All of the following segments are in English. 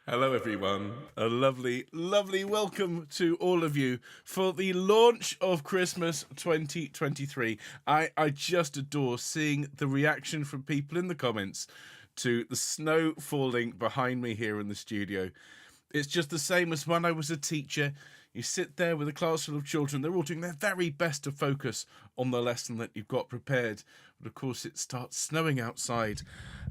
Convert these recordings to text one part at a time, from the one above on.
Hello, everyone. A lovely, lovely welcome to all of you for the launch of Christmas 2023. I just adore seeing the reaction from people in the comments to the snow falling behind me here in the studio. It's just the same as when I was a teacher. You sit there with a class full of children, they're all doing their very best to focus on the lesson that you've got prepared. But of course, it starts snowing outside,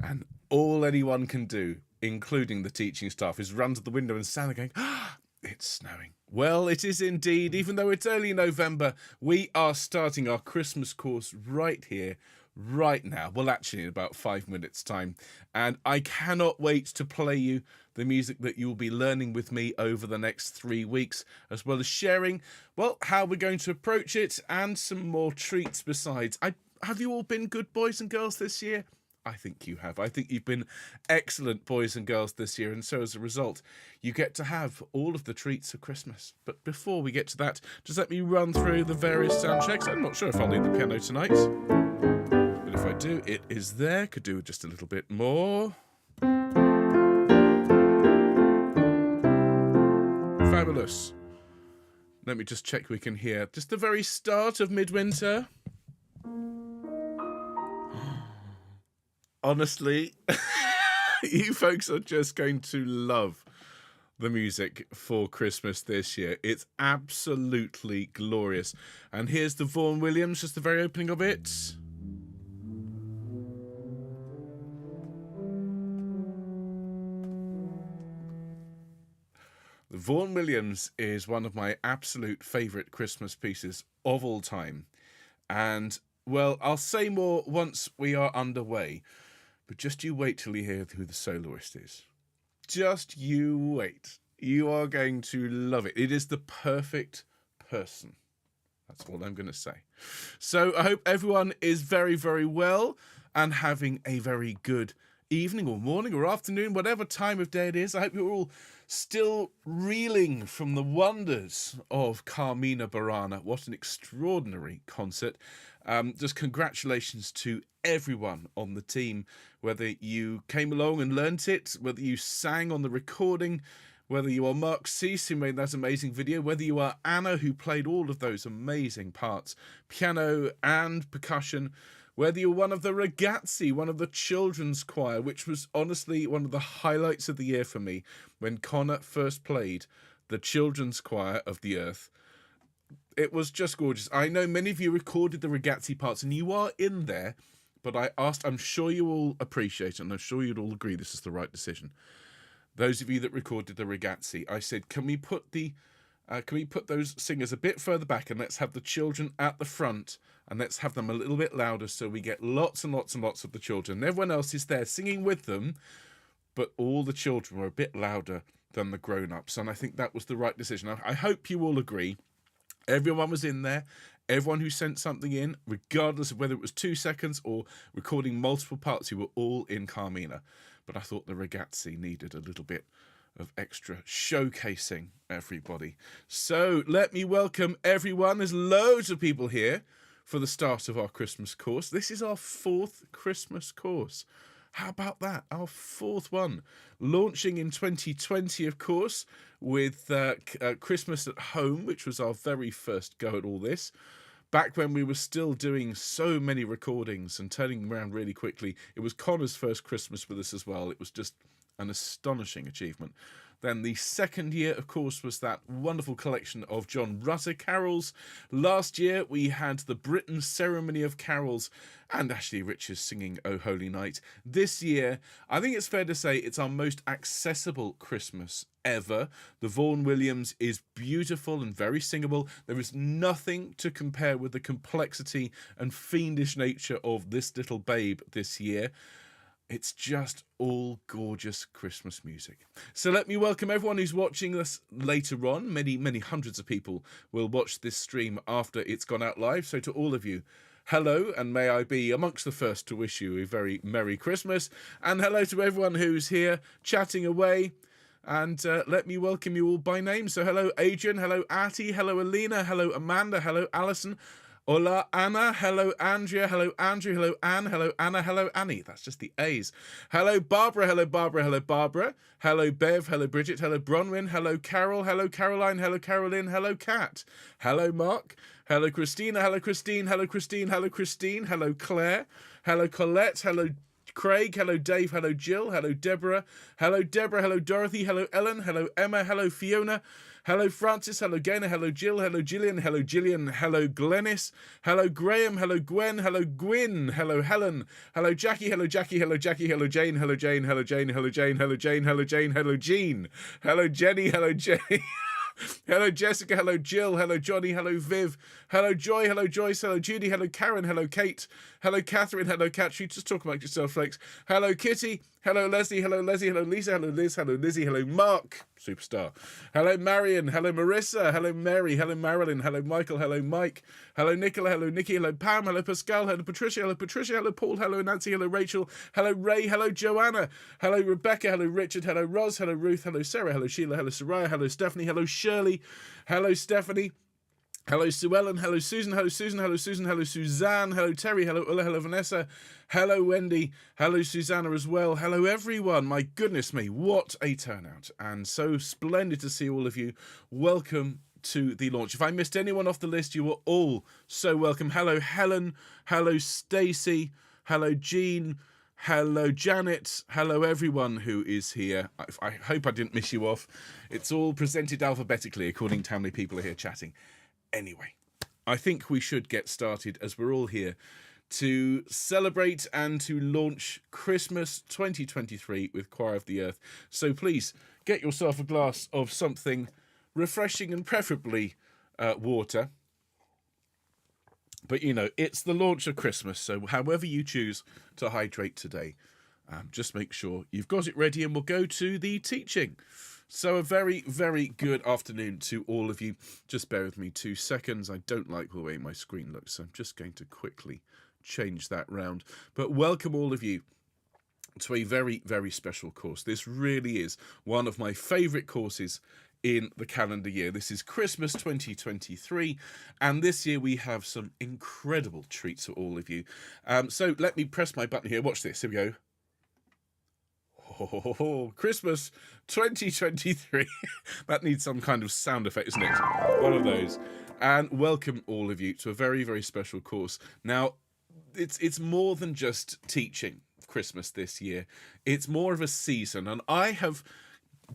and all anyone can do, including the teaching staff, is run to the window and stand there going, "Ah, it's snowing." Well, it is indeed. Even though it's early November, we are starting our Christmas course right here, right now. Well, actually, in about 5 minutes' time. And I cannot wait to play you the music that you'll be learning with me over the next 3 weeks, as well as sharing, well, how we're going to approach it and some more treats besides. Have you all been good boys and girls this year? I think you have. I think you've been excellent boys and girls this year, and so as a result, you get to have all of the treats of Christmas. But before we get to that, just let me run through the various sound checks. I'm not sure if I'll need the piano tonight, but if I do, it is there. Could do just a little bit more. Fabulous. Let me just check we can hear just the very start of Midwinter. Honestly, you folks are just going to love the music for Christmas this year. It's absolutely glorious. And here's the Vaughan Williams, just the very opening of it. The Vaughan Williams is one of my absolute favourite Christmas pieces of all time. And, well, I'll say more once we are underway. But just you wait till you hear who the soloist is. Just you wait. You are going to love it. It is the perfect person. That's all I'm going to say. So I hope everyone is very, very well and having a very good evening or morning or afternoon, whatever time of day it is. I hope you're all still reeling from the wonders of Carmina Burana. What an extraordinary concert. Just congratulations to everyone on the team, whether you came along and learnt it, whether you sang on the recording, whether you are Mark Cease, who made that amazing video, whether you are Anna, who played all of those amazing parts, piano and percussion, whether you're one of the ragazzi, one of the children's choir, which was honestly one of the highlights of the year for me, when Connor first played the children's choir of the earth. It was just gorgeous. I know many of you recorded the ragazzi parts, and you are in there, but I asked, I'm sure you all appreciate it, and I'm sure you'd all agree this is the right decision. Those of you that recorded the ragazzi, I said, can we put those singers a bit further back, and let's have the children at the front, and let's have them a little bit louder so we get lots and lots and lots of the children. And everyone else is there singing with them, but all the children were a bit louder than the grown-ups, and I think that was the right decision. I hope you all agree. Everyone was in there. Everyone who sent something in, regardless of whether it was 2 seconds or recording multiple parts, you were all in Carmina. But I thought the ragazzi needed a little bit of extra showcasing everybody. So let me welcome everyone. There's loads of people here for the start of our Christmas course. This is our 4th Christmas course. How about that? Our 4th one. Launching in 2020, of course, with Christmas at Home, which was our very first go at all this. Back when we were still doing so many recordings and turning them around really quickly. It was Connor's first Christmas with us as well. It was just an astonishing achievement. Then the second year, of course, was that wonderful collection of John Rutter carols. Last year, we had the Britain Ceremony of Carols and Ashley Richards singing O Holy Night. This year, I think it's fair to say it's our most accessible Christmas ever. The Vaughan Williams is beautiful and very singable. There is nothing to compare with the complexity and fiendish nature of this little babe this year. It's just all gorgeous Christmas music. So let me welcome everyone who's watching us later on. Many, many hundreds of people will watch this stream after it's gone out live. So to all of you, hello, and may I be amongst the first to wish you a very Merry Christmas. And hello to everyone who's here chatting away. And let me welcome you all by name. So hello, Adrian. Hello, Artie. Hello, Alina. Hello, Amanda. Hello, Alison. Hola, Anna. Hello, Andrea. Hello, Andrew. Hello, Anne. Hello, Anna. Hello, Annie. That's just the A's. Hello, Barbara. Hello, Barbara. Hello, Barbara. Hello, Bev. Hello, Bridget. Hello, Bronwyn. Hello, Carol. Hello, Caroline. Hello, Caroline. Hello, Kat. Hello, Mark. Hello, Christina. Hello, Christine. Hello, Christine. Hello, Christine. Hello, Claire. Hello, Colette. Hello, Craig. Hello, Dave. Hello, Jill. Hello, Deborah. Hello, Deborah. Hello, Dorothy. Hello, Ellen. Hello, Emma. Hello, Fiona. Hello, Francis. Hello, Gaynor. Hello, Jill. Hello, Gillian. Hello, Gillian. Hello, Glennis. Hello, Graham. Hello, Gwen. Hello, Gwyn. Hello, Helen. Hello, Jackie. Hello, Jackie. Hello, Jackie. Hello, Jane. Hello, Jane. Hello, Jane. Hello, Jane. Hello, Jane. Hello, Jane. Hello, Jean. Hello, Jenny. Hello, Jenny. Hello, Jessica. Hello, Jill. Hello, Johnny. Hello, Viv. Hello, Joy. Hello, Joyce. Hello, Judy. Hello, Karen. Hello, Kate. Hello, Catherine. Hello, Kat. You just talk about yourself, Flakes. Hello, Kitty. Hello, Leslie. Hello, Leslie. Hello, Lisa. Hello, Liz. Hello, Lizzie. Hello, Mark. Superstar. Hello, Marion. Hello, Marissa. Hello, Mary. Hello, Marilyn. Hello, Michael. Hello, Mike. Hello, Nicola. Hello, Nikki. Hello, Pam. Hello, Pascal. Hello, Patricia. Hello, Patricia. Hello, Paul. Hello, Nancy. Hello, Rachel. Hello, Ray. Hello, Joanna. Hello, Rebecca. Hello, Richard. Hello, Roz. Hello, Ruth. Hello, Sarah. Hello, Sheila. Hello, Soraya. Hello, Stephanie. Hello, Shirley. Hello, Stephanie. Hello, Sue Ellen. Hello, Susan. Hello, Susan. Hello, Susan. Hello, Suzanne. Hello, Terry. Hello, Ulla. Hello, Vanessa. Hello, Wendy. Hello, Susanna as well. Hello, everyone. My goodness me, what a turnout. And so splendid to see all of you. Welcome to the launch. If I missed anyone off the list, you were all so welcome. Hello, Helen. Hello, Stacey. Hello, Jean. Hello, Janet. Hello, everyone who is here. I hope I didn't miss you off. It's all presented alphabetically according to how many people are here chatting. Anyway, I think we should get started as we're all here to celebrate and to launch Christmas 2023 with Choir of the Earth. So please get yourself a glass of something refreshing and preferably water. But, you know, it's the launch of Christmas, so however you choose to hydrate today, just make sure you've got it ready and we'll go to the teaching. So a very, very good afternoon to all of you. Just bear with me 2 seconds. I don't like the way my screen looks, so I'm just going to quickly change that round. But welcome all of you to a very, very special course. This really is one of my favourite courses in the calendar year. This is Christmas 2023, and this year we have some incredible treats for all of you. So let me press my button here. Watch this. Here we go. Oh, Christmas 2023. That needs some kind of sound effect, isn't it? One of those. And welcome all of you to a very, very special course. Now, it's more than just teaching Christmas this year. It's more of a season, and I have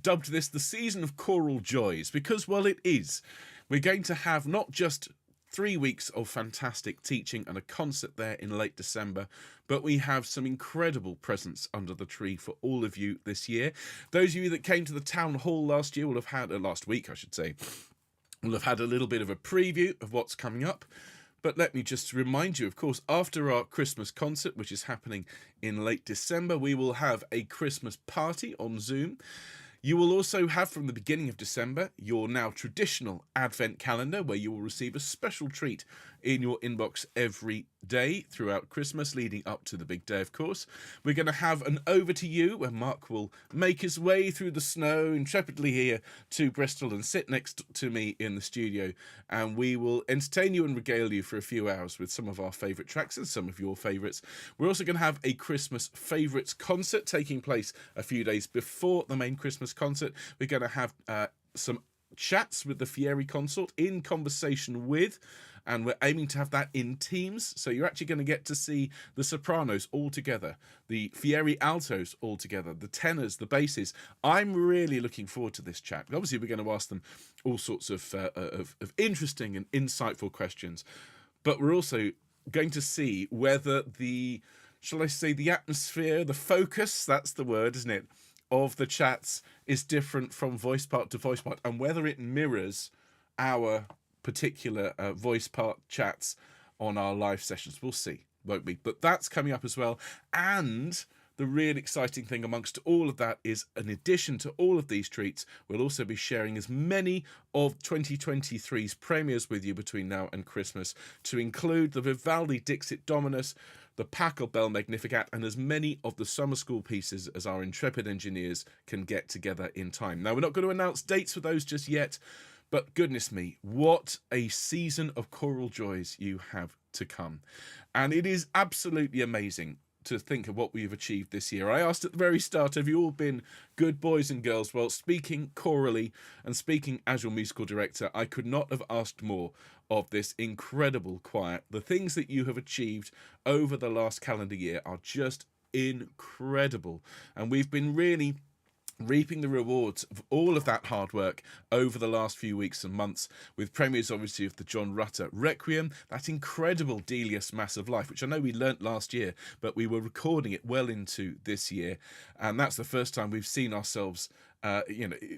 dubbed this the season of choral joys because, well, it is. We're going to have not just 3 weeks of fantastic teaching and a concert there in late December, but we have some incredible presents under the tree for all of you this year. Those of you that came to the town hall last year will have had, last week I should say, will have had a little bit of a preview of what's coming up. But let me just remind you, of course, after our Christmas concert, which is happening in late December, we will have a Christmas party on Zoom. You will also have, from the beginning of December, your now traditional Advent calendar, where you will receive a special treat in your inbox every day throughout Christmas, leading up to the big day, of course. We're going to have an Over to You, where Mark will make his way through the snow intrepidly here to Bristol and sit next to me in the studio, and we will entertain you and regale you for a few hours with some of our favourite tracks and some of your favourites. We're also going to have a Christmas favourites concert taking place a few days before the main Christmas concert. We're going to have some chats with the Fieri Consort in conversation with, and we're aiming to have that in teams, so you're actually going to get to see the sopranos all together, the Fieri altos all together, the tenors, the basses. I'm really looking forward to this chat. Obviously, we're going to ask them all sorts of interesting and insightful questions, but we're also going to see whether the, shall I say, the atmosphere, the focus, that's the word, isn't it, of the chats is different from voice part to voice part, and whether it mirrors our particular voice part chats on our live sessions. We'll see, won't we? But that's coming up as well. And the real exciting thing amongst all of that is, in addition to all of these treats, we'll also be sharing as many of 2023's premieres with you between now and Christmas, to include the Vivaldi Dixit Dominus, the Pachelbel Magnificat, and as many of the summer school pieces as our intrepid engineers can get together in time. Now, we're not going to announce dates for those just yet, But goodness me, what a season of choral joys you have to come. And it is absolutely amazing to think of what we've achieved this year. I asked at the very start, have you all been good boys and girls? Well, speaking chorally and speaking as your musical director, I could not have asked more of this incredible choir. The things that you have achieved over the last calendar year are just incredible. And we've been really reaping the rewards of all of that hard work over the last few weeks and months, with premieres obviously of the John Rutter Requiem, that incredible Delius Mass of Life, which I know we learnt last year, but we were recording it well into this year, and that's the first time we've seen ourselves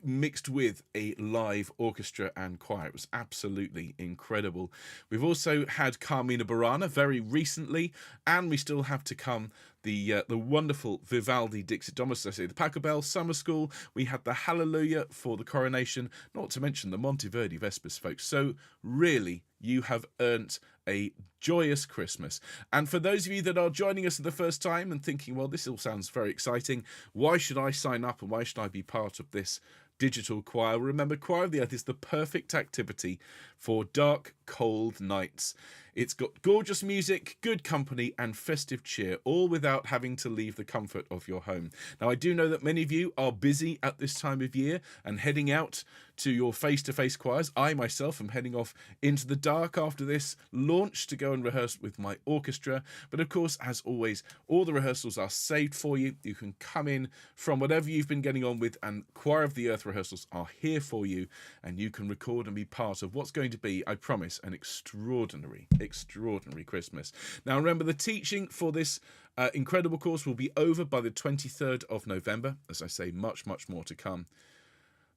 mixed with a live orchestra and choir. It was absolutely incredible. We've also had Carmina Burana very recently, and we still have to come the wonderful Vivaldi Dixit Domus, I say, the Pachelbel Summer School. We had the Hallelujah for the coronation, not to mention the Monteverdi Vespers, folks. So really, you have earned a joyous Christmas. And for those of you that are joining us for the first time and thinking, well, this all sounds very exciting, why should I sign up and why should I be part of this digital choir? Remember, Choir of the Earth is the perfect activity for dark, cold nights. It's got gorgeous music, good company, and festive cheer, all without having to leave the comfort of your home. Now, I do know that many of you are busy at this time of year and heading out to your face-to-face choirs. I myself am heading off into the dark after this launch to go and rehearse with my orchestra. But of course, as always, all the rehearsals are saved for you. You can come in from whatever you've been getting on with, and Choir of the Earth rehearsals are here for you, and you can record and be part of what's going to be, I promise, an extraordinary Christmas. Now, remember, the teaching for this incredible course will be over by the 23rd of November. As I say, much more to come.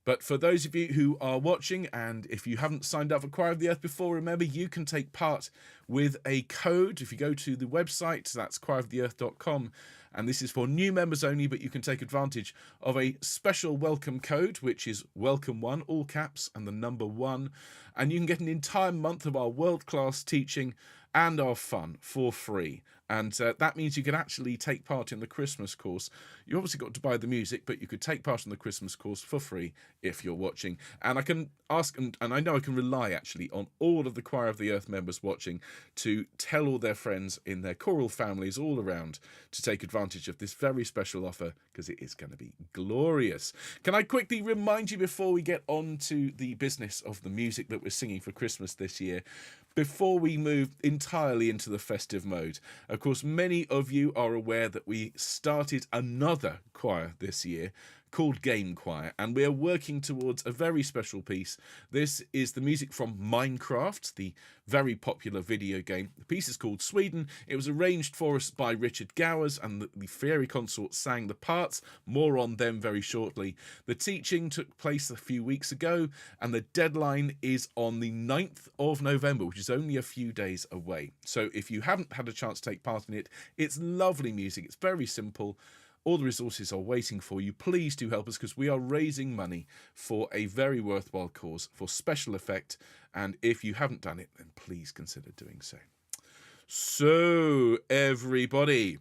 But for those of you who are watching, and if you haven't signed up for Choir of the Earth before, remember you can take part with a code. If you go to the website, that's choiroftheearth.com, and this is for new members only, but you can take advantage of a special welcome code, which is welcome1, all caps, and the number 1, and you can get an entire month of our world-class teaching and our fun for free. And that means you can actually take part in the Christmas course. You obviously got to buy the music, but you could take part in the Christmas course for free if you're watching. And I can ask, and I know I can rely actually on all of the Choir of the Earth members watching to tell all their friends in their choral families all around to take advantage of this very special offer, because it is going to be glorious. Can I quickly remind you before we get on to the business of the music that we're singing for Christmas this year, before we move entirely into the festive mode? Of course, many of you are aware that we started another choir this year called Game Choir, and we're working towards a very special piece. This is the music from Minecraft, the very popular video game. The piece is called Sweden. It was arranged for us by Richard Gowers, and the Fairy Consort sang the parts. More on them very shortly. The teaching took place a few weeks ago, and the deadline is on the 9th of November, which is only a few days away. So if you haven't had a chance to take part in it, it's lovely music. It's very simple. All the resources are waiting for you. Please do help us, because we are raising money for a very worthwhile cause for special effect. And if you haven't done it, then please consider doing so. So, everybody,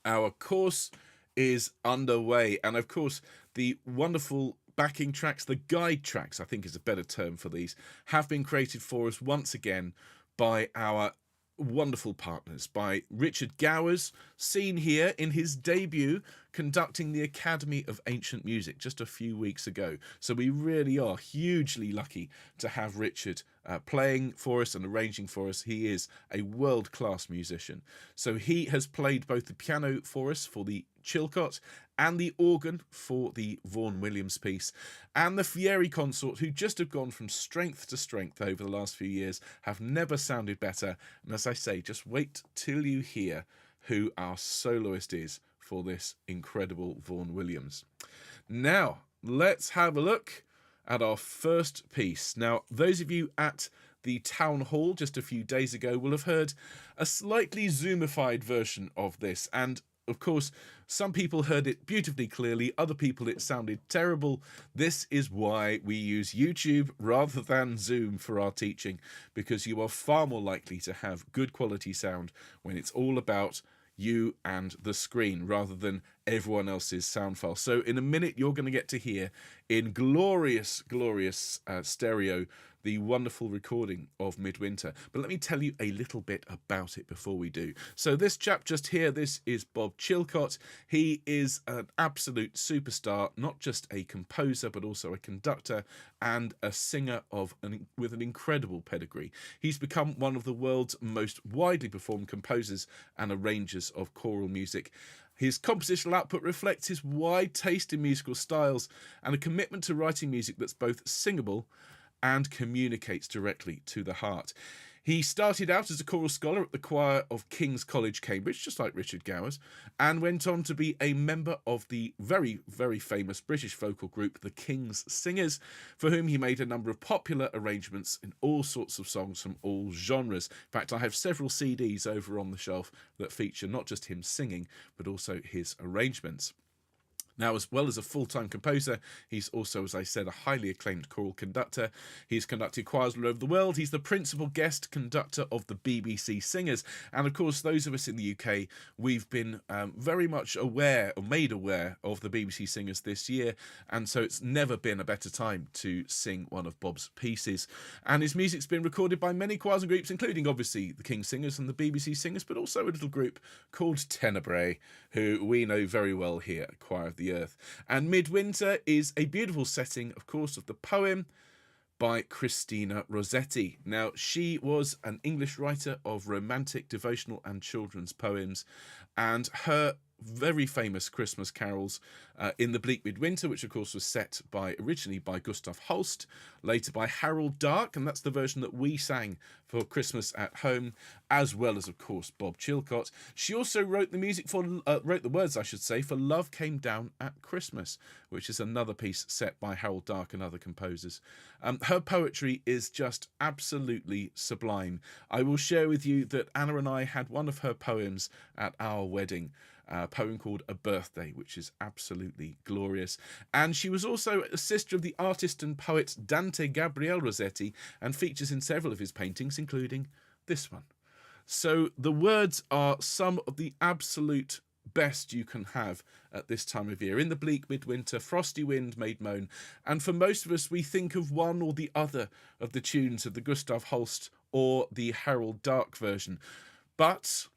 our course is underway. And of course, the wonderful backing tracks, the guide tracks, I think is a better term for these, have been created for us once again by our wonderful partners, by Richard Gowers, seen here in his debut conducting the Academy of Ancient Music just a few weeks ago. So we really are hugely lucky to have Richard playing for us and arranging for us. He is a world-class musician. So he has played both the piano for us for the Chilcott and the organ for the Vaughan Williams piece, and the Fairy Consort, who just have gone from strength to strength over the last few years, have never sounded better. And as I say, just wait till you hear who our soloist is for this incredible Vaughan Williams. Now, let's have a look at our first piece. Now, those of you at the town hall just a few days ago will have heard a slightly zoomified version of this, and of course, some people heard it beautifully clearly, other people it sounded terrible. This is why we use YouTube rather than Zoom for our teaching, because you are far more likely to have good quality sound when it's all about you and the screen rather than everyone else's sound file. So in a minute, you're going to get to hear in glorious stereo the wonderful recording of Midwinter. But let me tell you a little bit about it before we do. So this chap just here, this is Bob Chilcott. He is an absolute superstar, not just a composer, but also a conductor and a singer with an incredible pedigree. He's become one of the world's most widely performed composers and arrangers of choral music. His compositional output reflects his wide taste in musical styles and a commitment to writing music that's both singable and communicates directly to the heart. He started out as a choral scholar at the choir of King's College, Cambridge, just like Richard Gowers, and went on to be a member of the very, very famous British vocal group, the King's Singers, for whom he made a number of popular arrangements in all sorts of songs from all genres. In fact, I have several CDs over on the shelf that feature not just him singing, but also his arrangements. Now, as well as a full-time composer, he's also, as I said, a highly acclaimed choral conductor. He's conducted choirs all over the world. He's the principal guest conductor of the BBC Singers. And, of course, those of us in the UK, we've been very much aware, or made aware, of the BBC Singers this year. And so it's never been a better time to sing one of Bob's pieces. And his music's been recorded by many choirs and groups, including, obviously, the King's Singers and the BBC Singers, but also a little group called Tenebrae, who we know very well here at Choir of the Earth. And Midwinter is a beautiful setting, of course, of the poem by Christina Rossetti. Now, she was an English writer of romantic, devotional and children's poems, and her very famous Christmas carols in the Bleak Midwinter, which of course was set originally by Gustav Holst, later by Harold Darke, and that's the version that we sang for Christmas at home, as well as of course Bob Chilcott. She also wrote the music wrote the words, I should say, for Love Came Down at Christmas, which is another piece set by Harold Darke and other composers. Her poetry is just absolutely sublime. I will share with you that Anna and I had one of her poems at our wedding, a poem called A Birthday, which is absolutely glorious. And she was also a sister of the artist and poet Dante Gabriel Rossetti and features in several of his paintings, including this one. So the words are some of the absolute best you can have at this time of year. In the bleak midwinter, frosty wind made moan. And for most of us, we think of one or the other of the tunes of the Gustav Holst or the Harold Darke version. But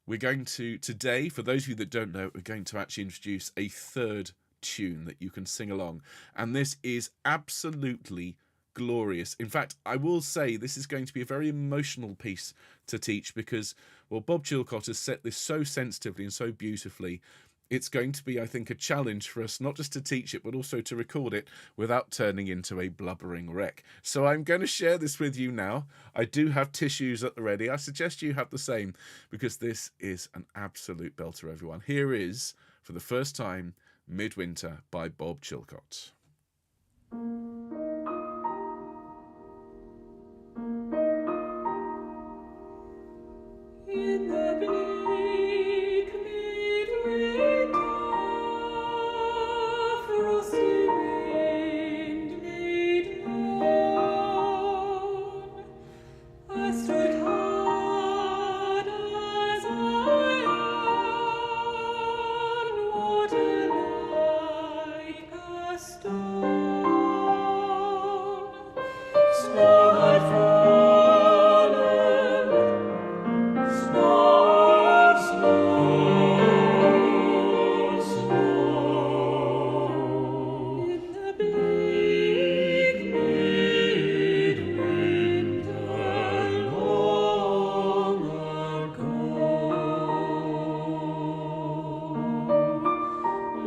we're going to, today, for those of you that don't know, we're going to actually introduce a third tune that you can sing along. And this is absolutely glorious. In fact, I will say this is going to be a very emotional piece to teach because, well, Bob Chilcott has set this so sensitively and so beautifully. It's going to be, I think, a challenge for us, not just to teach it, but also to record it without turning into a blubbering wreck. So I'm going to share this with you now. I do have tissues at the ready. I suggest you have the same, because this is an absolute belter, everyone. Here is, for the first time, Midwinter by Bob Chilcott. In the bleak midwinter, frosty wind made moan. I stood hard as iron, water like a stone. Snow had fallen, snow, snow, snow. In the bleak midwinter long ago,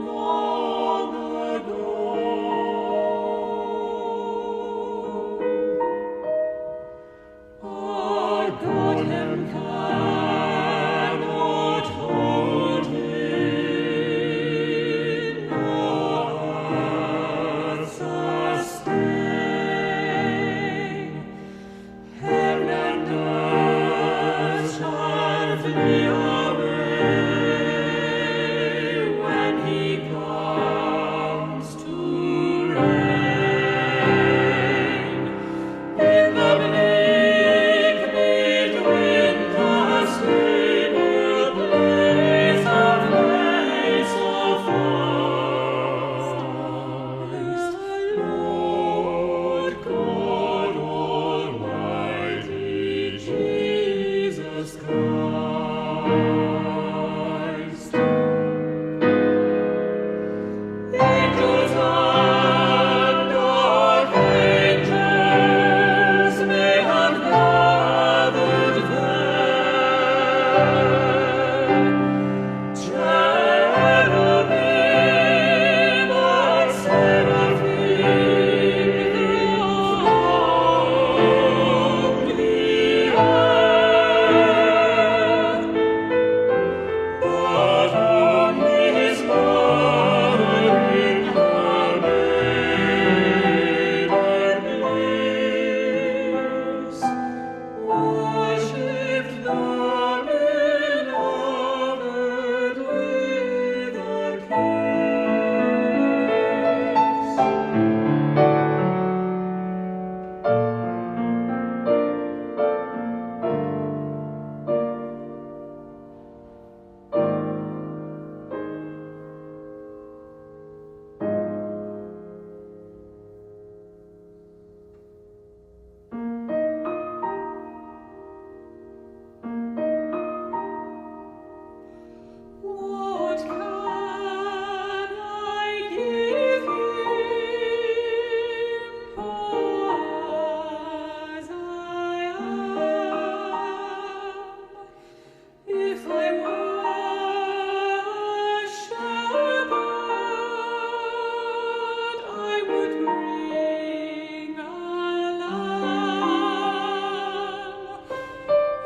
long ago. Our Godhead cannot hold him, nor earth sustain. Heaven and earth shall flee away when he comes to reign. In the bleak midwinter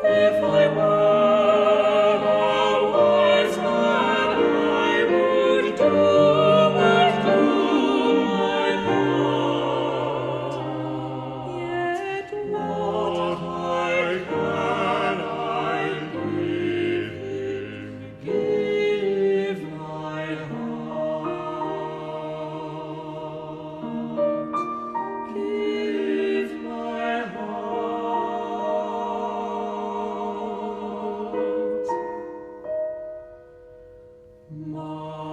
If I were a wise man, I would do and do my part. Yet what I can, I give my heart, give my heart, my heart.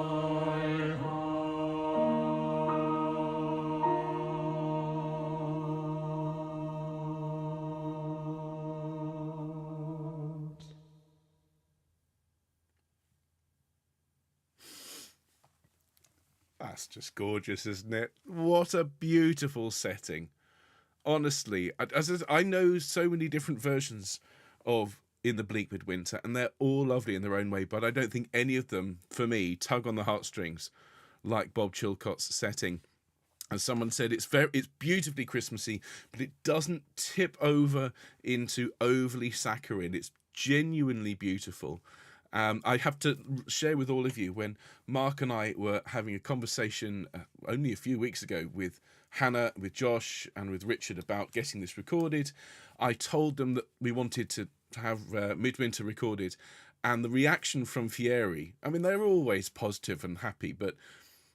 That's just gorgeous, isn't it? What a beautiful setting. Honestly, I know so many different versions of In the Bleak Midwinter, and they're all lovely in their own way, but I don't think any of them, for me, tug on the heartstrings like Bob Chilcott's setting. As someone said, it's beautifully Christmassy, but it doesn't tip over into overly saccharine. It's genuinely beautiful. I have to share with all of you, when Mark and I were having a conversation only a few weeks ago with Hannah, with Josh, and with Richard about getting this recorded, I told them that we wanted to have Midwinter recorded, and the reaction from Fieri, I mean, they're always positive and happy, but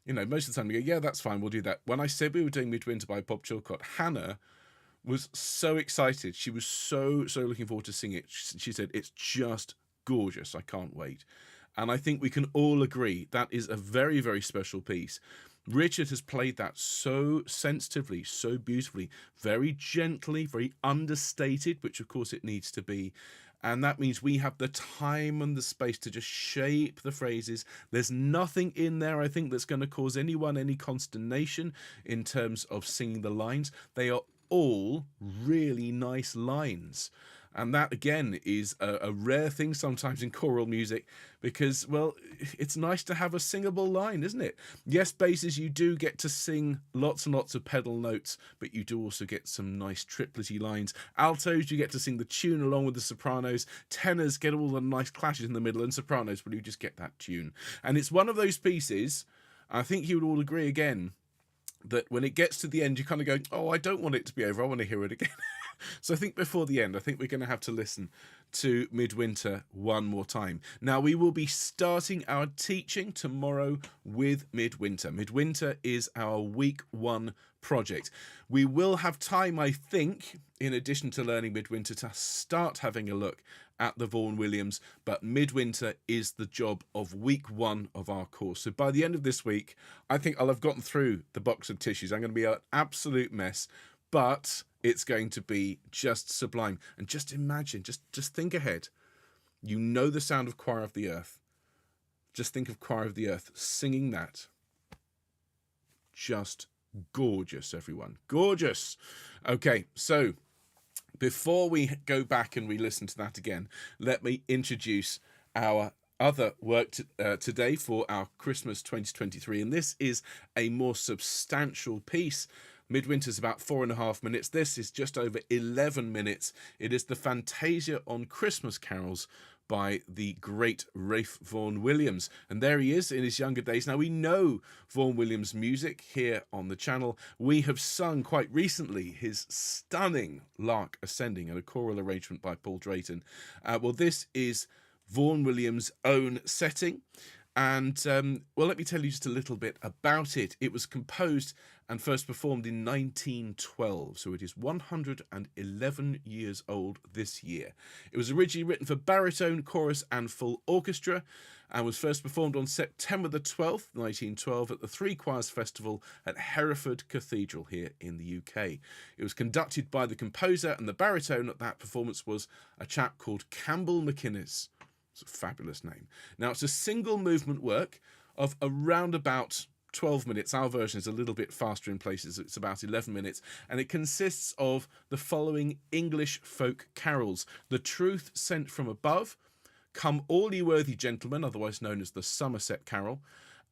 you know, most of the time we go, yeah, that's fine, we'll do that. When I said we were doing Midwinter by Bob Chilcott, Hannah was so excited. She was so looking forward to seeing it. She said, it's just gorgeous. I can't wait. And I think we can all agree that is a very, very special piece. Richard has played that so sensitively, so beautifully, very gently, very understated, which of course it needs to be. And that means we have the time and the space to just shape the phrases. There's nothing in there, I think, that's going to cause anyone any consternation in terms of singing the lines. They are all really nice lines. And that, again, is a rare thing sometimes in choral music because, well, it's nice to have a singable line, isn't it? Yes, basses, you do get to sing lots and lots of pedal notes, but you do also get some nice triplety lines. Altos, you get to sing the tune along with the sopranos. Tenors get all the nice clashes in the middle, and sopranos, well, you just get that tune. And it's one of those pieces, I think you would all agree again, that when it gets to the end, you kind of go, oh, I don't want it to be over. I want to hear it again. So I think before the end, I think we're going to have to listen to Midwinter one more time. Now, we will be starting our teaching tomorrow with Midwinter. Midwinter is our week 1 project. We will have time, I think, in addition to learning Midwinter, to start having a look at the Vaughan Williams, but Midwinter is the job of week 1 of our course. So by the end of this week, I think I'll have gotten through the box of tissues. I'm going to be an absolute mess, but it's going to be just sublime. And just imagine, just think ahead. You know the sound of Choir of the Earth. Just think of Choir of the Earth singing that. Just gorgeous, everyone. Gorgeous. Okay, so before we go back and re-listen to that again, let me introduce our other work today for our Christmas 2023. And this is a more substantial piece. Midwinter's about 4.5 minutes. This is just over 11 minutes. It is the Fantasia on Christmas Carols by the great Ralph Vaughan Williams. And there he is in his younger days. Now, we know Vaughan Williams' music here on the channel. We have sung quite recently his stunning Lark Ascending and a choral arrangement by Paul Drayton. Well, this is Vaughan Williams' own setting. And, well, let me tell you just a little bit about it. It was composed and first performed in 1912, so it is 111 years old this year. It was originally written for baritone, chorus and full orchestra, and was first performed on September the 12th, 1912, at the Three Choirs Festival at Hereford Cathedral here in the UK. It was conducted by the composer, and the baritone at that performance was a chap called Campbell McInnes. It's a fabulous name. Now, it's a single movement work of around about 12 minutes. Our version is a little bit faster in places. It's about 11 minutes. And it consists of the following English folk carols. The Truth Sent from Above, Come All Ye Worthy Gentlemen, otherwise known as the Somerset Carol,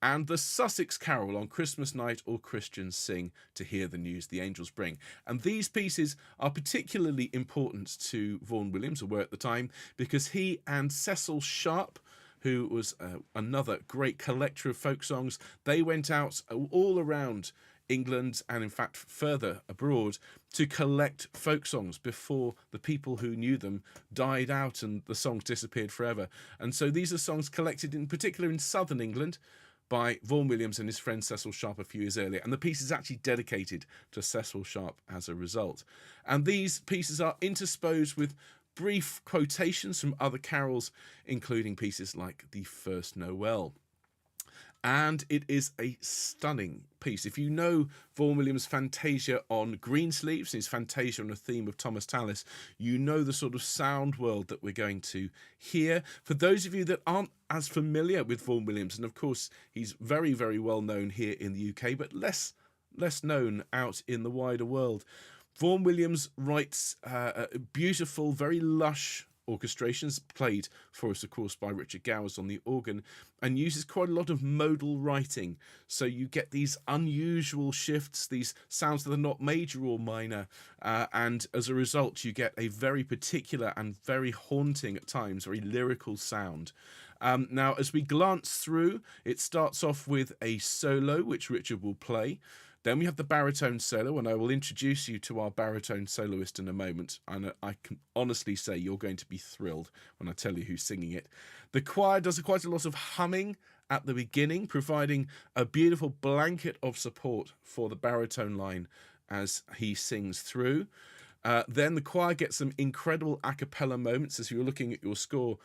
and the Sussex Carol on Christmas night all Christians sing to hear the news the angels bring. And these pieces are particularly important to Vaughan Williams, aware at the time, because he and Cecil Sharp, who was another great collector of folk songs, they went out all around England and in fact further abroad to collect folk songs before the people who knew them died out and the songs disappeared forever. And so these are songs collected in particular in southern England by Vaughan Williams and his friend Cecil Sharp a few years earlier, and the piece is actually dedicated to Cecil Sharp as a result. And these pieces are interspersed with brief quotations from other carols, including pieces like The First Noel. And it is a stunning piece. If you know Vaughan Williams' Fantasia on Greensleeves, his Fantasia on a theme of Thomas Tallis, you know the sort of sound world that we're going to hear. For those of you that aren't as familiar with Vaughan Williams, and of course he's very, very well known here in the UK, but less known out in the wider world. Vaughan Williams writes beautiful, very lush orchestrations, played for us, of course, by Richard Gowers on the organ, and uses quite a lot of modal writing. So you get these unusual shifts, these sounds that are not major or minor, and as a result, you get a very particular and very haunting at times, very lyrical sound. Now, as we glance through, it starts off with a solo, which Richard will play. Then we have the baritone solo, and I will introduce you to our baritone soloist in a moment. And I can honestly say you're going to be thrilled when I tell you who's singing it. The choir does quite a lot of humming at the beginning, providing a beautiful blanket of support for the baritone line as he sings through. Then the choir gets some incredible a cappella moments as you're looking at your score.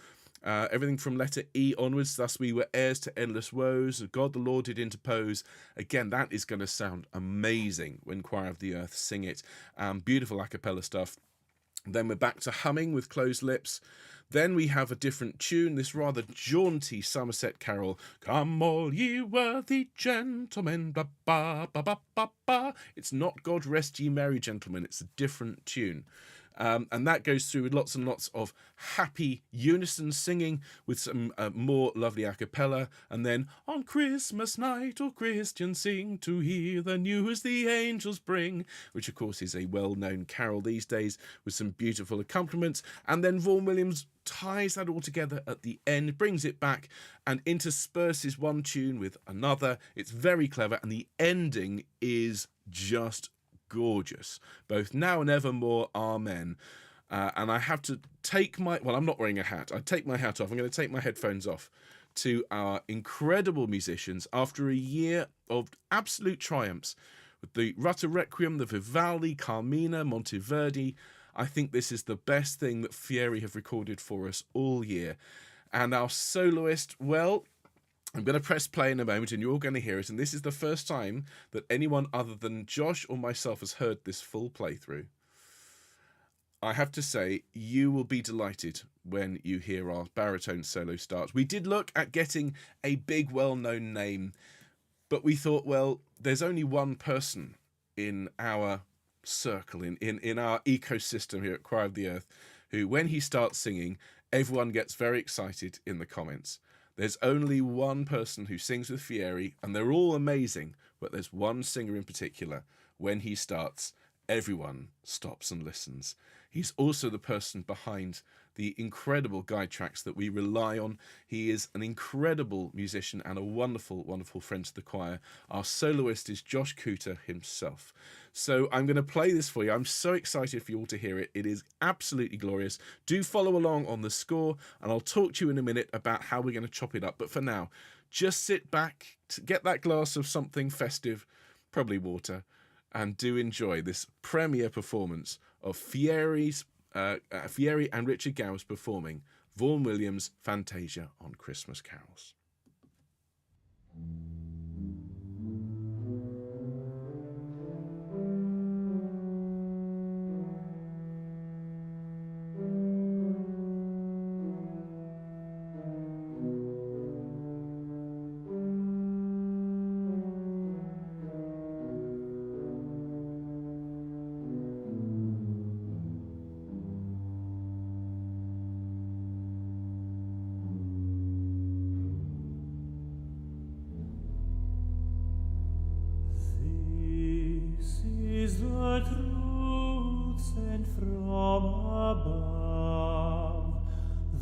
Everything from letter E onwards, thus we were heirs to endless woes, God the Lord did interpose. Again, that is going to sound amazing when Choir of the Earth sing it. Beautiful a cappella stuff. Then we're back to humming with closed lips. Then we have a different tune, this rather jaunty Somerset carol. Come all ye worthy gentlemen, ba ba ba ba ba ba. It's not God rest ye merry gentlemen, it's a different tune. And that goes through with lots and lots of happy unison singing with some more lovely a cappella. And then, on Christmas night all Christians sing to hear the news the angels bring, which of course is a well-known carol these days with some beautiful accompaniments. And then Vaughan Williams ties that all together at the end, brings it back and intersperses one tune with another. It's very clever, and the ending is just gorgeous. Both now and evermore, amen. And I have to take my, well, I'm not wearing a hat. I take my hat off. I'm going to take my headphones off to our incredible musicians after a year of absolute triumphs with the Rutter Requiem, the Vivaldi, Carmina, Monteverdi. I think this is the best thing that Fieri have recorded for us all year. And our soloist, well, I'm going to press play in a moment and you're all going to hear it. And this is the first time that anyone other than Josh or myself has heard this full playthrough. I have to say, you will be delighted when you hear our baritone solo start. We did look at getting a big, well-known name, but we thought, well, there's only one person in our circle, in our ecosystem here at Choir of the Earth, who, when he starts singing, everyone gets very excited in the comments. There's only one person who sings with Fieri, and they're all amazing, but there's one singer in particular. When he starts, everyone stops and listens. He's also the person behind the incredible guide tracks that we rely on. He is an incredible musician and a wonderful, wonderful friend to the choir. Our soloist is Josh Cooter himself. So I'm going to play this for you. I'm so excited for you all to hear it. It is absolutely glorious. Do follow along on the score, and I'll talk to you in a minute about how we're going to chop it up. But for now, just sit back, get that glass of something festive, probably water, and do enjoy this premiere performance of Fieri and Richard Gowers performing Vaughan Williams' Fantasia on Christmas carols.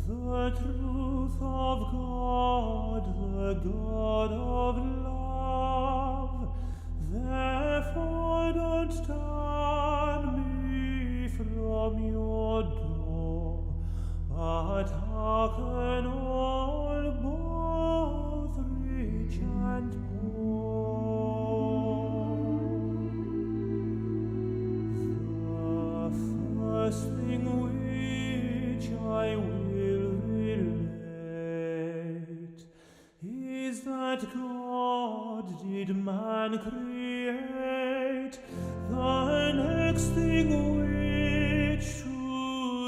the truth of God, the God of love. Therefore don't turn me from your door, but hearken all, both rich and poor. The first thing which I will relate is that God did man create. The next thing which to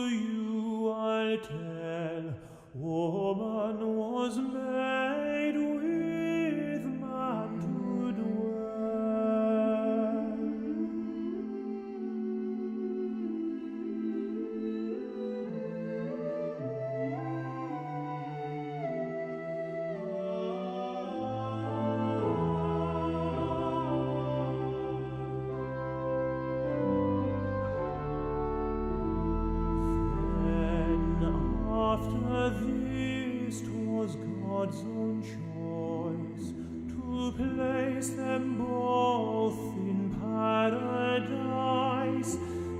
you I'll tell, woman was made with man to After this 'twas God's own choice to place them both in paradise,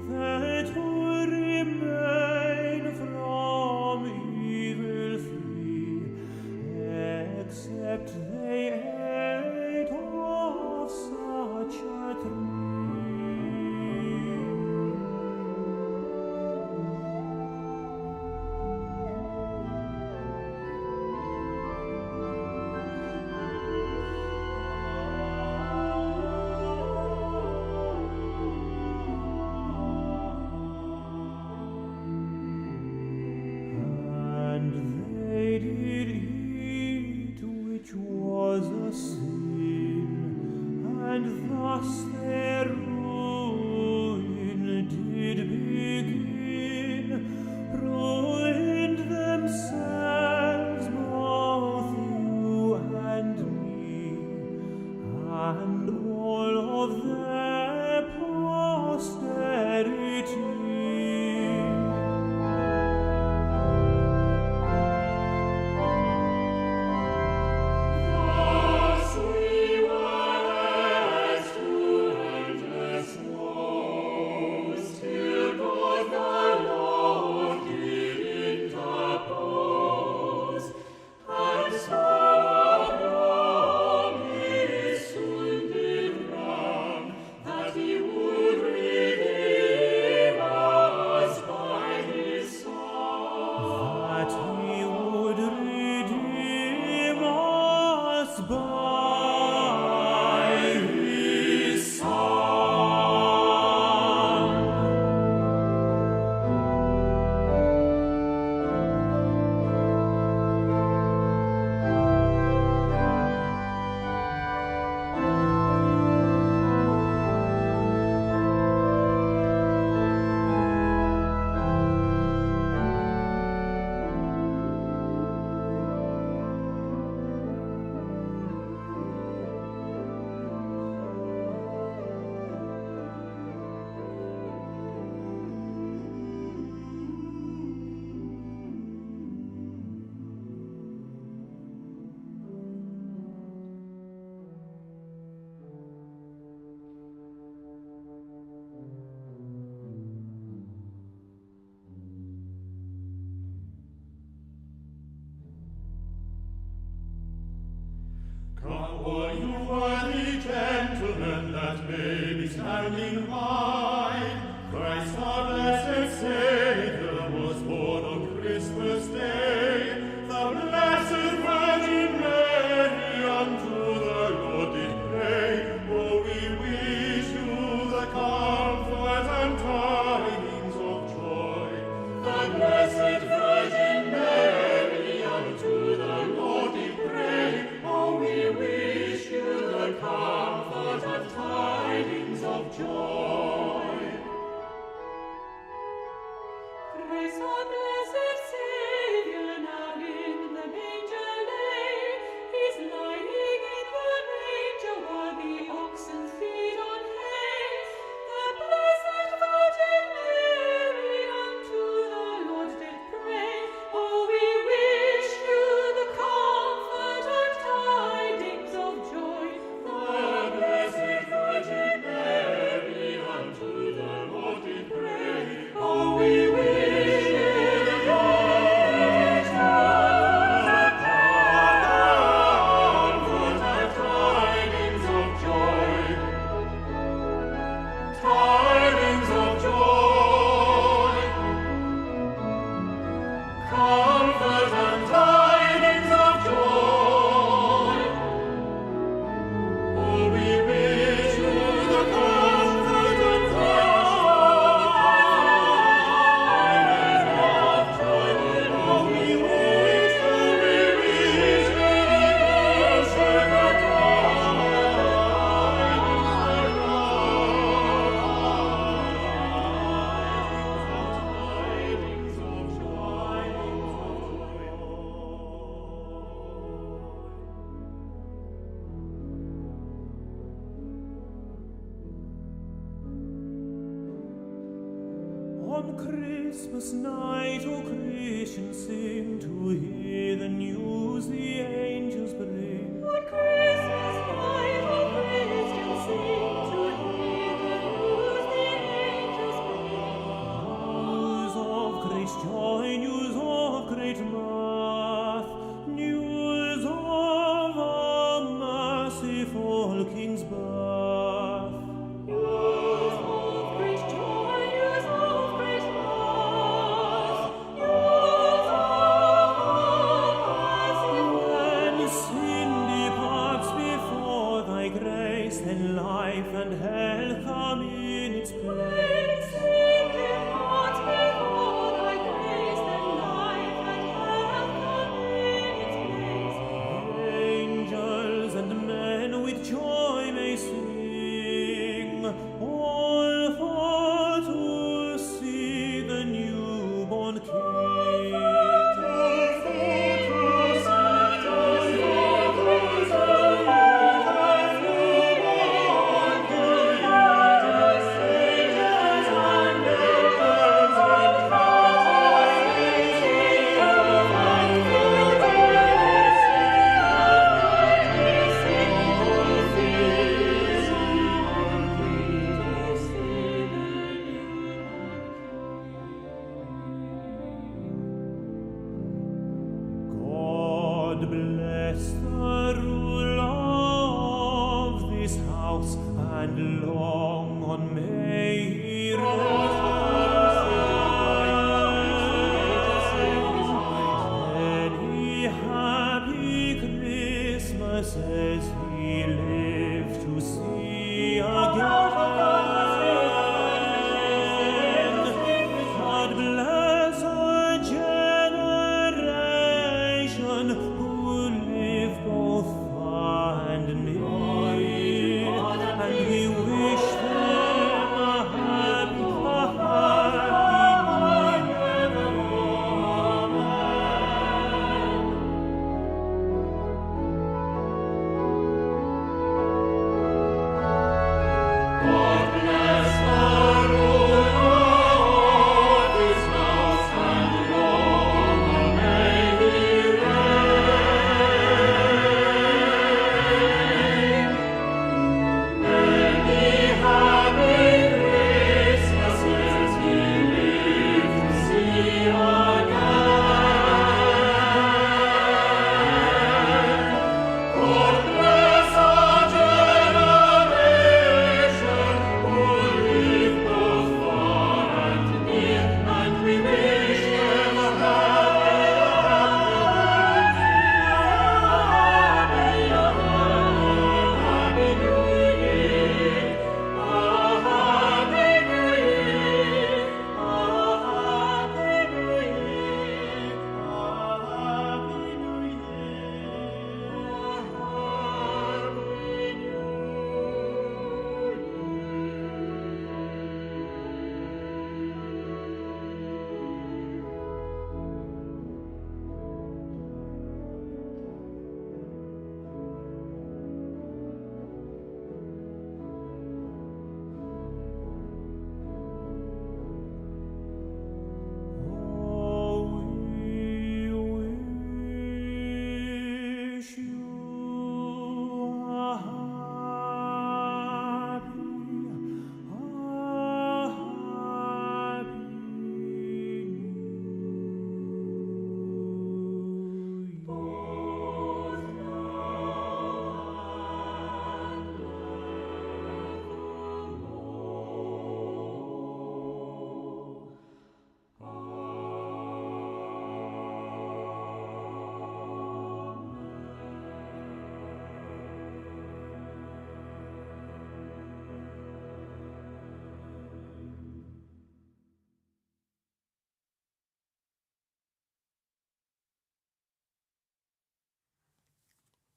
that would remain from evil free, except they ate of such a tree. And they did eat, which was a sin, and thus their ruin did begin, ruined themselves, both you and me, and all of their posterity. Thus we were as to endless woes, till God the Lord did interpose, and so a promise soon did run, that He would redeem us by His Son. That He would redeem us by His Son. Come, all you worthy gentlemen that may be standing by, Christ our blessed Saviour was born on Christmas Day. The Blessed Virgin Mary unto the Lord did pray. Oh, we wish you the comfort and tidings of joy. The Blessed Virgin Mary unto the Lord did pray. Oh, we wish you the comfort and tidings of joy. Christ our blessed Saviour now in the manger lay. He's lying in the manger while the oxen feed on hay. The blessed Virgin Mary unto the Lord did pray. Oh, we comfort and tidings of joy. Oh, we wish you the comfort and tidings of joy. Oh, we wish you the comfort and tidings of joy. On Christmas night, O creation, sing to hear the news the angels bring. On Christmas night, O Christians, sing to hear the news the angels bring. News of great joy, news of great mirth, news of a merciful King's birth. News of great joy, news of great mirth, news of mercy. When sin departs before thy grace, then life and health come in its place. When sin departs before thy grace, then life and health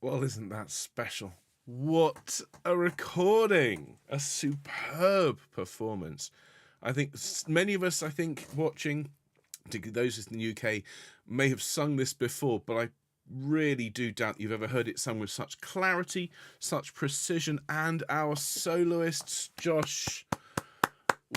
Well, isn't that special? What a recording! A superb performance. I think many of us, watching, particularly those in the UK, may have sung this before, but I really do doubt you've ever heard it sung with such clarity, such precision, and our soloists, Josh.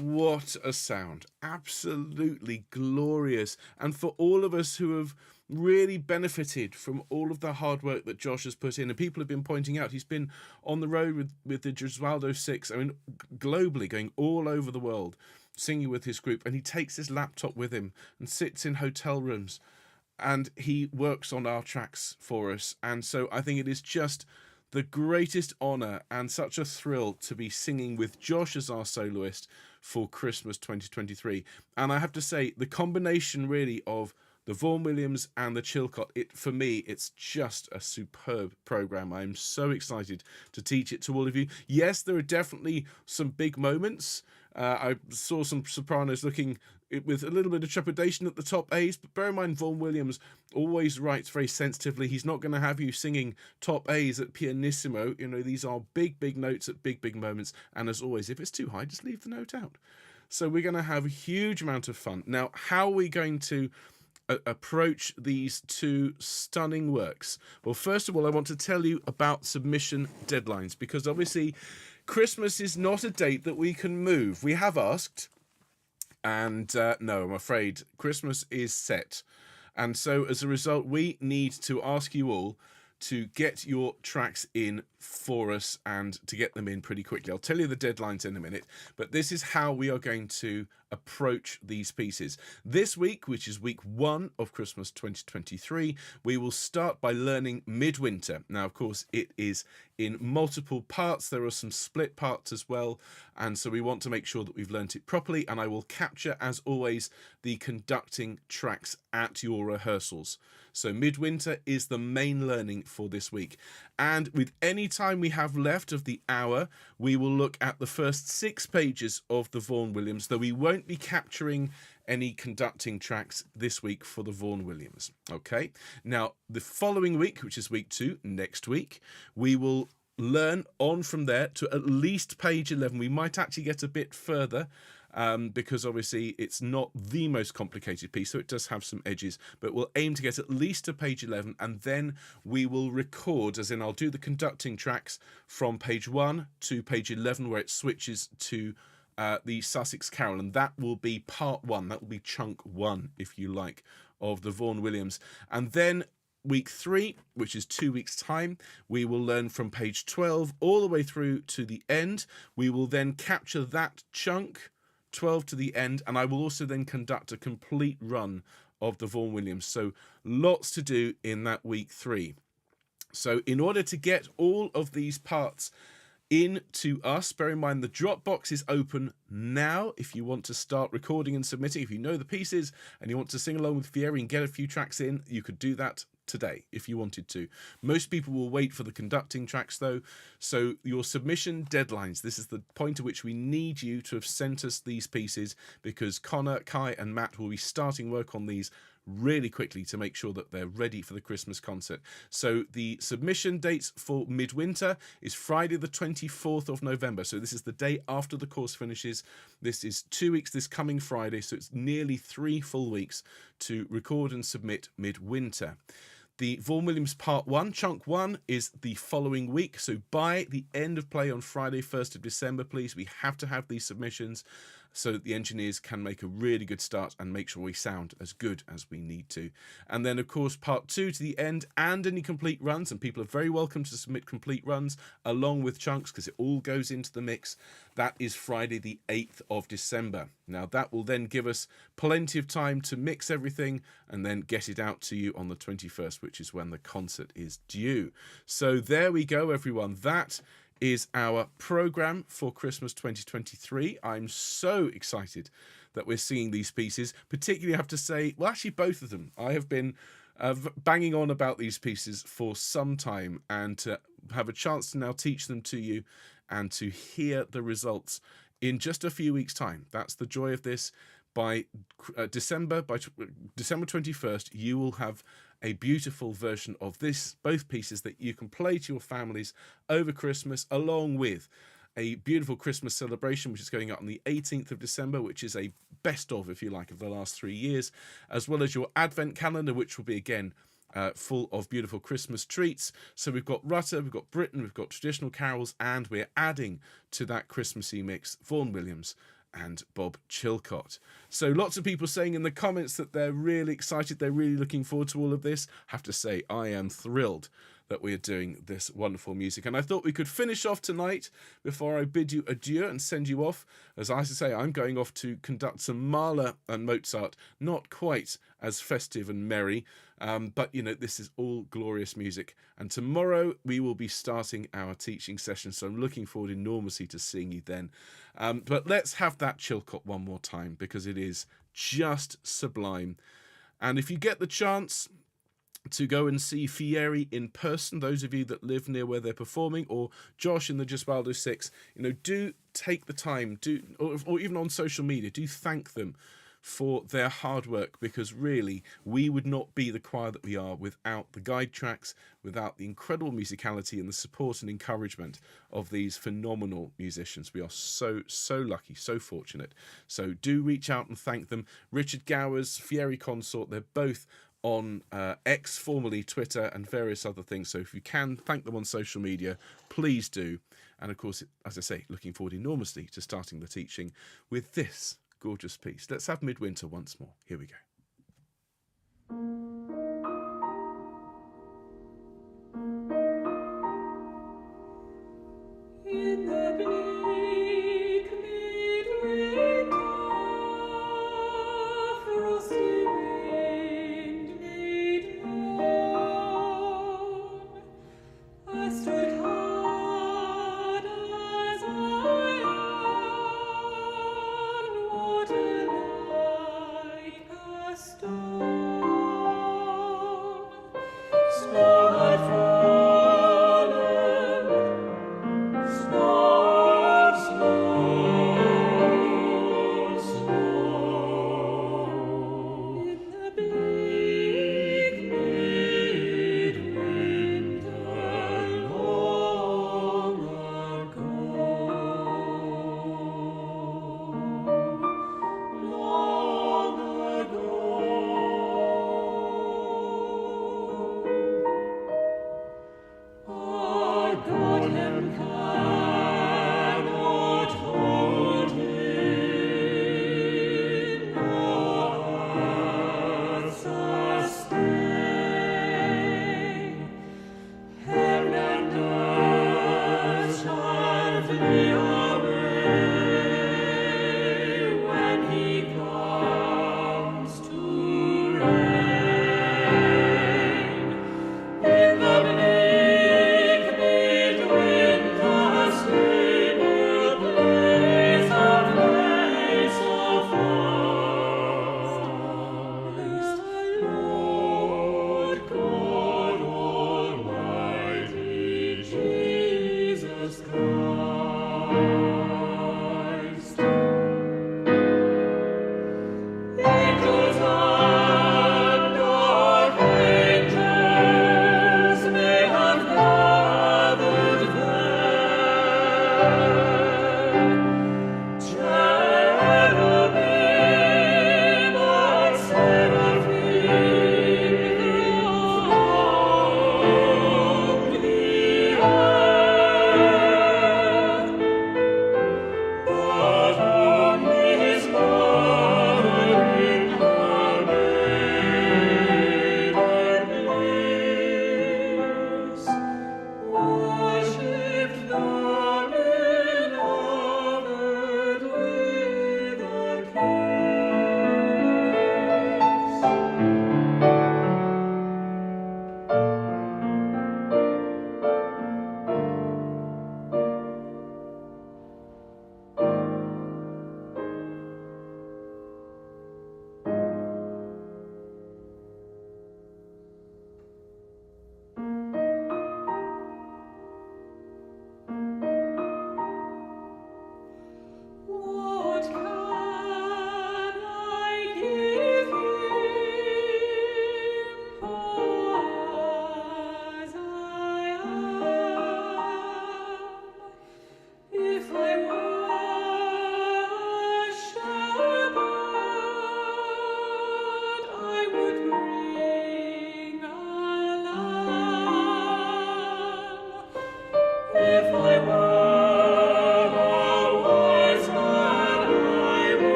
What a sound. Absolutely glorious. And for all of us who have really benefited from all of the hard work that Josh has put in, and people have been pointing out, he's been on the road with the Gesualdo Six, I mean, globally, going all over the world, singing with his group, and he takes his laptop with him and sits in hotel rooms and he works on our tracks for us. And so I think it is just the greatest honour and such a thrill to be singing with Josh as our soloist for Christmas 2023. And I have to say, the combination really of the Vaughan Williams and the Chilcott, for me, it's just a superb programme. I'm so excited to teach it to all of you. Yes, there are definitely some big moments. I saw some sopranos looking with a little bit of trepidation at the top A's, but bear in mind, Vaughan Williams always writes very sensitively. He's not going to have you singing top A's at pianissimo. You know, these are big, big notes at big, big moments. And as always, if it's too high, just leave the note out. So we're going to have a huge amount of fun. Now, how are we going to approach these two stunning works? Well, first of all, I want to tell you about submission deadlines, because obviously Christmas is not a date that we can move. We have asked, and no, I'm afraid Christmas is set. And so as a result, we need to ask you all to get your tracks in for us and to get them in pretty quickly. I'll tell you the deadlines in a minute, but this is how we are going to approach these pieces. This week, which is week 1 of Christmas 2023, we will start by learning Midwinter. Now, of course, it is in multiple parts. There are some split parts as well, and so we want to make sure that we've learnt it properly, and I will capture, as always, the conducting tracks at your rehearsals. So Midwinter is the main learning for this week. And with any time we have left of the hour, we will look at the first 6 pages of the Vaughan Williams, though we won't be capturing any conducting tracks this week for the Vaughan Williams. Okay, now the following week, which is week 2, next week, we will learn on from there to at least page 11. We might actually get a bit further, because obviously it's not the most complicated piece, so it does have some edges, but we'll aim to get at least to page 11, and then we will record, as in I'll do the conducting tracks from page 1 to page 11, where it switches to the Sussex Carol, and that will be part 1, that will be chunk 1, if you like, of the Vaughan Williams. And then week 3, which is 2 weeks' time, we will learn from page 12 all the way through to the end. We will then capture that chunk 12 to the end, and I will also then conduct a complete run of the Vaughan Williams. So lots to do in that week 3. So in order to get all of these parts in to us, bear in mind the Dropbox is open now if you want to start recording and submitting. If you know the pieces and you want to sing along with Fieri and get a few tracks in, you could do that today if you wanted to. Most people will wait for the conducting tracks though. So your submission deadlines, this is the point at which we need you to have sent us these pieces, because Connor, Kai and Matt will be starting work on these really quickly to make sure that they're ready for the Christmas concert. So the submission dates for Midwinter is Friday the 24th of November. So this is the day after the course finishes. This is 2 weeks this coming Friday, so it's nearly 3 full weeks to record and submit Midwinter. The Vaughan Williams Part 1, Chunk 1, is the following week. So by the end of play on Friday, 1st of December, please, we have to have these submissions so that the engineers can make a really good start and make sure we sound as good as we need to. And then, of course, Part 2 to the end, and any complete runs, and people are very welcome to submit complete runs along with chunks, because it all goes into the mix. That is Friday the 8th of December. Now, that will then give us plenty of time to mix everything and then get it out to you on the 21st, which is when the concert is due. So there we go, everyone. That is our program for Christmas 2023. I'm so excited that we're singing these pieces. Particularly, I have to say, well, actually both of them. I have been banging on about these pieces for some time, and to have a chance to now teach them to you and to hear the results in just a few weeks' time. That's the joy of this. by December 21st, you will have a beautiful version of both pieces that you can play to your families over Christmas, along with a beautiful Christmas celebration, which is going up on the 18th of December, which is a best of, if you like, of the last 3 years, as well as your Advent calendar, which will be, again, full of beautiful Christmas treats. So we've got Rutter, we've got Britain, we've got traditional carols, and we're adding to that Christmassy mix Vaughan Williams and Bob Chilcott. So lots of people saying in the comments that they're really excited, they're really looking forward to all of this. I have to say, I am thrilled that we are doing this wonderful music. And I thought we could finish off tonight before I bid you adieu and send you off. As I say, I'm going off to conduct some Mahler and Mozart, not quite as festive and merry, but, you know, this is all glorious music. And tomorrow we will be starting our teaching session, so I'm looking forward enormously to seeing you then. But let's have that Chilcott one more time, because it is just sublime. And if you get the chance to go and see Fieri in person, those of you that live near where they're performing, or Josh in the Gesualdo 6, you know, do take the time, or even on social media, do thank them for their hard work, because really we would not be the choir that we are without the guide tracks, without the incredible musicality and the support and encouragement of these phenomenal musicians. We are so lucky, so fortunate. So do reach out and thank them. Richard Gowers, Fieri Consort, they're both on X, formerly Twitter, and various other things. So if you can thank them on social media, please do. And of course, as I say, looking forward enormously to starting the teaching with this gorgeous piece. Let's have Midwinter once more. Here we go. In the bleak midwinter, frosty wind made moan. I stood hard as iron, what a light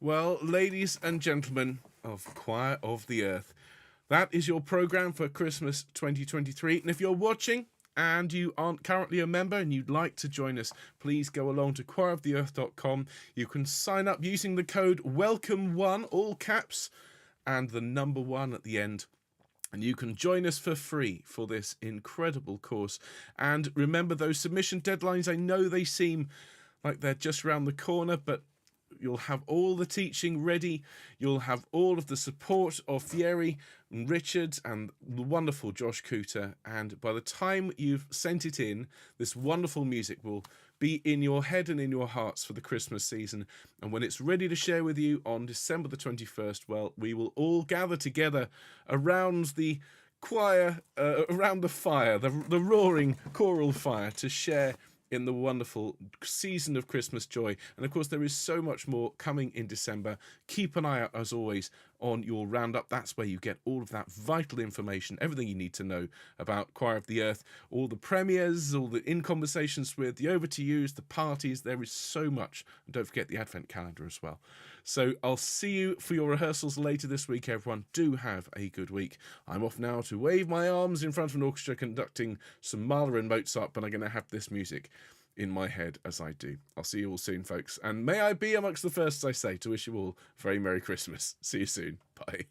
Well, ladies and gentlemen of Choir of the Earth, that is your programme for Christmas 2023. And if you're watching and you aren't currently a member and you'd like to join us, please go along to choiroftheearth.com. You can sign up using the code WELCOME1, all caps, and the number 1 at the end. And you can join us for free for this incredible course. And remember those submission deadlines. I know they seem like they're just around the corner, but you'll have all the teaching ready. You'll have all of the support of Thierry and Richard and the wonderful Josh Cooter. And by the time you've sent it in, this wonderful music will be in your head and in your hearts for the Christmas season. And when it's ready to share with you on December the 21st, well, we will all gather together around the choir, around the fire, the roaring choral fire, to share in the wonderful season of Christmas joy. And of course, there is so much more coming in December. Keep an eye out, as always, on your roundup. That's where you get all of that vital information, everything you need to know about Choir of the Earth, all the premieres, all the In Conversations With, the Over to Yous, the parties. There is so much. And don't forget the Advent calendar as well. So I'll see you for your rehearsals later this week, everyone. Do have a good week. I'm off now to wave my arms in front of an orchestra conducting some Mahler and Mozart, but I'm going to have this music in my head as I do. I'll see you all soon, folks. And may I be amongst the first, I say, to wish you all a very Merry Christmas. See you soon. Bye.